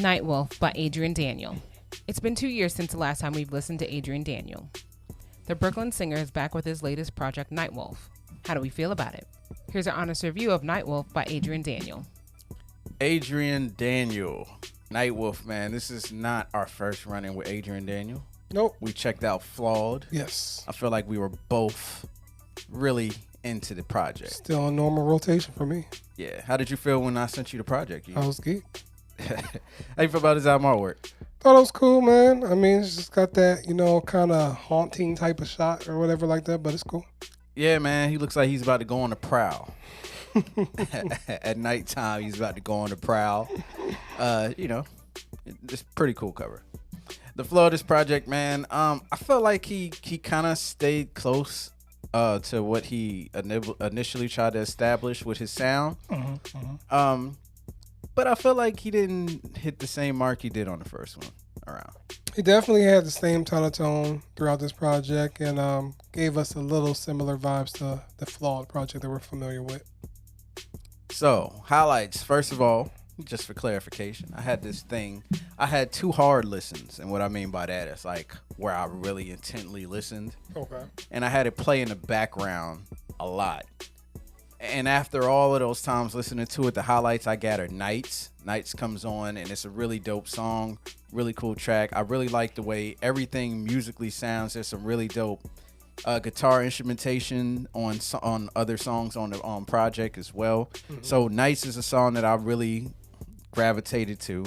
Nightwolf by Adrian Daniel. It's been 2 years since the last time we've listened to Adrian Daniel. The Brooklyn singer is back with his latest project, Nightwolf. How do we feel about it? Here's our honest review of Nightwolf by Adrian Daniel. Adrian Daniel. Nightwolf, man. This is not our first run-in with Adrian Daniel. Nope. We checked out Flawed. Yes. I feel like we were both really into the project. Still a normal rotation for me. Yeah. How did you feel when I sent you the project? I was geek. How you feel about his album artwork? Thought it was cool, man. I mean, it's just got that, kind of haunting type of shot or whatever like that, but it's cool. Yeah, man. He looks like he's about to go on the prowl. At nighttime, he's about to go on the prowl. It's a pretty cool cover. The flow of this project, man, I felt like he kind of stayed close to what he initially tried to establish with his sound. But I feel like he didn't hit the same mark he did on the first one around. He definitely had the same tone throughout this project and gave us a little similar vibes to the Flawed project that we're familiar with. So, highlights. First of all, just for clarification, I had 2 hard listens. And what I mean by that is like where I really intently listened. Okay. And I had it play in the background a lot. And after all of those times listening to it, the highlights I gathered Nights. Nights comes on, and it's a really dope song, really cool track. I really like the way everything musically sounds. There's some really dope guitar instrumentation on other songs on the project as well. Mm-hmm. So Nights is a song that I really gravitated to.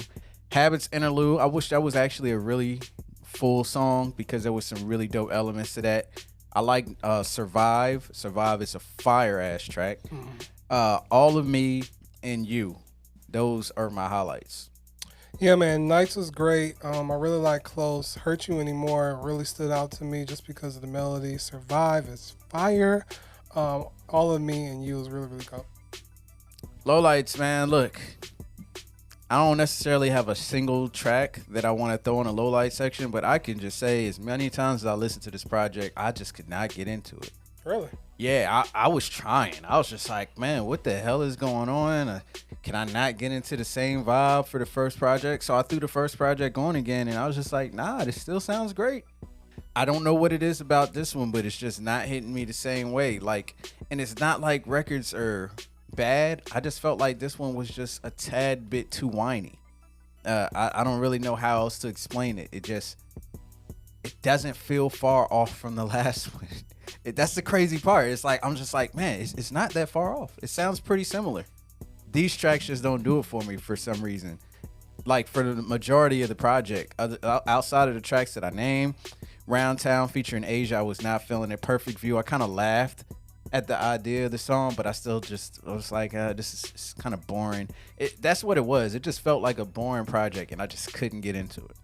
Habits interlude, I wish that was actually a really full song because there was some really dope elements to that. I like Survive. Survive is a fire-ass track. Mm-hmm. All of Me and You. Those are my highlights. Yeah, man. Nights was great. I really like Close. Hurt You Anymore really stood out to me just because of the melody. Survive is fire. All of Me and You is really, really cool. Lowlights, man. Look, I don't necessarily have a single track that I want to throw in a lowlight section, but I can just say as many times as I listened to this project, I just could not get into it. Really? Yeah, I was trying. I was just like, man, what the hell is going on? Can I not get into the same vibe for the first project? So I threw the first project on again, and I was just like, nah, this still sounds great. I don't know what it is about this one, but it's just not hitting me the same way. And it's not like records are bad. I just felt like this one was just a tad bit too whiny. I don't really know how else to explain it. It doesn't feel far off from the last one. That's the crazy part. It's like I'm just like, man, it's not that far off. It sounds pretty similar. These tracks just don't do it for me for some reason. Like for the majority of the project, outside of the tracks that I named, Round Town featuring Asia, I was not feeling it. Perfect View, I kind of laughed at the idea of the song, but I was like, this is kind of boring. That's what it was. It just felt like a boring project, and I just couldn't get into it.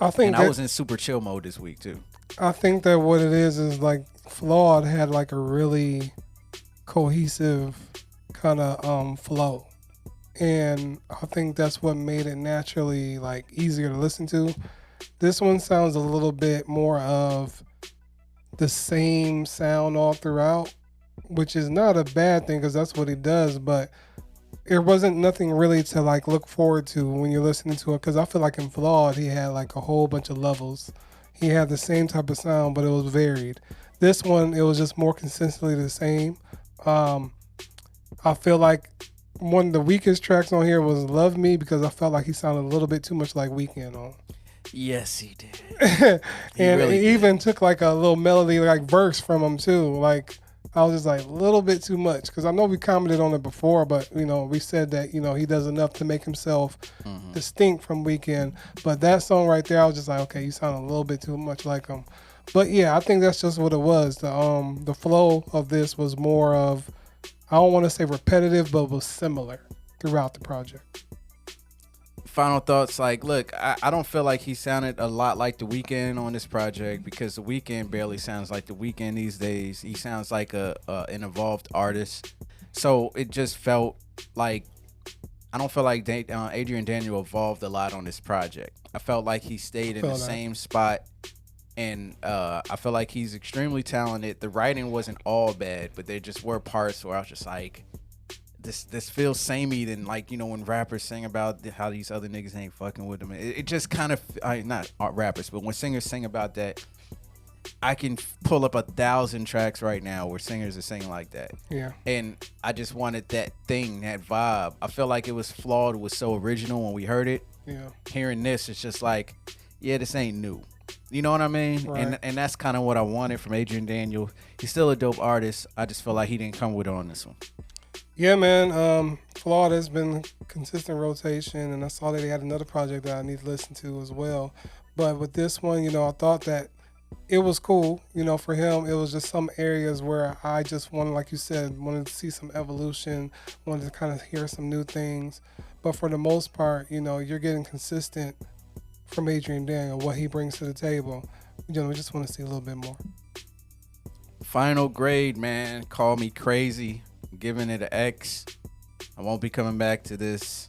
I was in super chill mode this week too. I think that what it is like Flawed had like a really cohesive kind of flow, and I think that's what made it naturally like easier to listen to. This one sounds a little bit more of the same sound all throughout, which is not a bad thing because that's what he does, but it wasn't nothing really to like look forward to when you're listening to it, because I feel like in Flawed he had like a whole bunch of levels. He had the same type of sound, but it was varied. This one, it was just more consistently the same. I feel like one of the weakest tracks on here was Love Me, because I felt like he sounded a little bit too much like Weeknd on. Yes, he did. And really he even took like a little melody, like verse from him too. Like I was just like a little bit too much, because I know we commented on it before, but we said that he does enough to make himself distinct from Weeknd. But that song right there, I was just like, okay, you sound a little bit too much like him. But yeah, I think that's just what it was. The flow of this was more of, I don't want to say repetitive, but was similar throughout the project. Final thoughts, look, I don't feel like he sounded a lot like The Weeknd on this project, because The Weeknd barely sounds like The Weeknd these days. He sounds like an evolved artist. So it just felt like, I don't feel like Adrian Daniel evolved a lot on this project. I felt like he stayed in the same spot, and I feel like he's extremely talented. The writing wasn't all bad, but there just were parts where I was just like, this feels samey than like, you know, when rappers sing about how these other niggas ain't fucking with them. It just kind of, not rappers, but when singers sing about that, I can pull up 1,000 tracks right now where singers are singing like that. Yeah. And I just wanted that thing, that vibe. I felt like it was flawed. It was so original when we heard it. Yeah. Hearing this, it's just like, yeah, this ain't new. You know what I mean? Right. And that's kind of what I wanted from Adrian Daniel. He's still a dope artist. I just feel like he didn't come with it on this one. Yeah, man. Flawed has been consistent rotation, and I saw that he had another project that I need to listen to as well. But with this one, you know, I thought that it was cool. You know, for him, it was just some areas where I just wanted, like you said, wanted to see some evolution, wanted to kind of hear some new things. But for the most part, you know, you're getting consistent from Adrian Daniel, what he brings to the table. You know, we just want to see a little bit more. Final grade, man. Call me crazy. I'm giving it an X. I won't be coming back to this.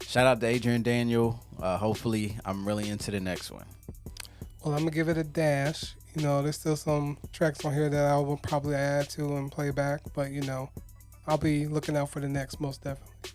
Shout out to Adrian Daniel. Hopefully, I'm really into the next one. Well, I'm going to give it a dash. You know, there's still some tracks on here that I will probably add to and play back. But, you know, I'll be looking out for the next, most definitely.